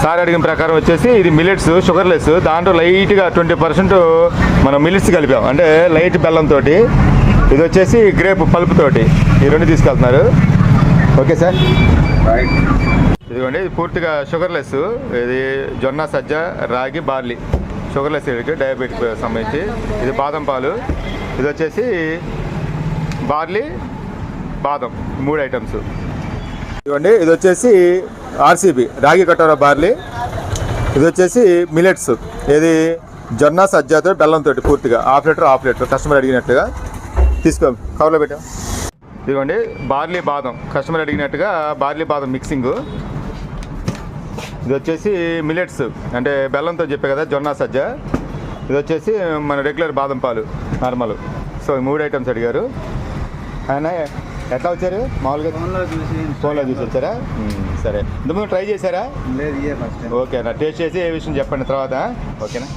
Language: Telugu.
సార్ అడిగిన ప్రకారం వచ్చేసి ఇది మిల్లెట్స్ షుగర్లెస్, దాంట్లో లైట్గా 20% మనం మిల్లెట్స్ కలిపాం, అంటే లైట్ బెల్లంతో. ఇది వచ్చేసి గ్రేప్ పల్ప్ తోటి, ఈ రెండు తీసుకెళ్తున్నారు. Okay sir. ఇదిగోండి, ఇది పూర్తిగా షుగర్లెస్. ఇది జొన్న, సజ్జ, రాగి, బార్లీ, షుగర్లెస్ డయాబెటిక్ సంబంధించి. ఇది బాదం పాలు, ఇది వచ్చేసి బార్లీ, బాదం, 3 ఐటమ్స్. ఇదిగోండి, ఇది వచ్చేసి ఆర్సీబీ రాగి కటోరా బార్లీ. ఇది వచ్చేసి మిల్లెట్స్, ఇది జొన్న సజ్జతో బెల్లంతో పూర్తిగా హాఫ్ లీటర్ కస్టమర్ అడిగినట్టుగా తీసుకో కవర్లో పెట్టాం. ఇదిగోండి, బార్లీ బాదం, కస్టమర్ అడిగినట్టుగా బార్లీ బాదం మిక్సింగ్. ఇది వచ్చేసి మిల్లెట్స్, అంటే బెల్లంతో చెప్పే కదా, జొన్న సజ్జ. ఇది వచ్చేసి మన రెగ్యులర్ బాదం పాలు నార్మల్. సో 3 ఐటమ్స్ అడిగారు. ఆయన ఎట్లా వచ్చారు? మామూలుగా ఫోన్లో చూసి వచ్చారా? సరే, ఇంతకుముందు ట్రై చేశారా? లేదు, ఓకేనా? టేస్ట్ చేసి ఏ విషయం చెప్పండి తర్వాత. ఓకేనా?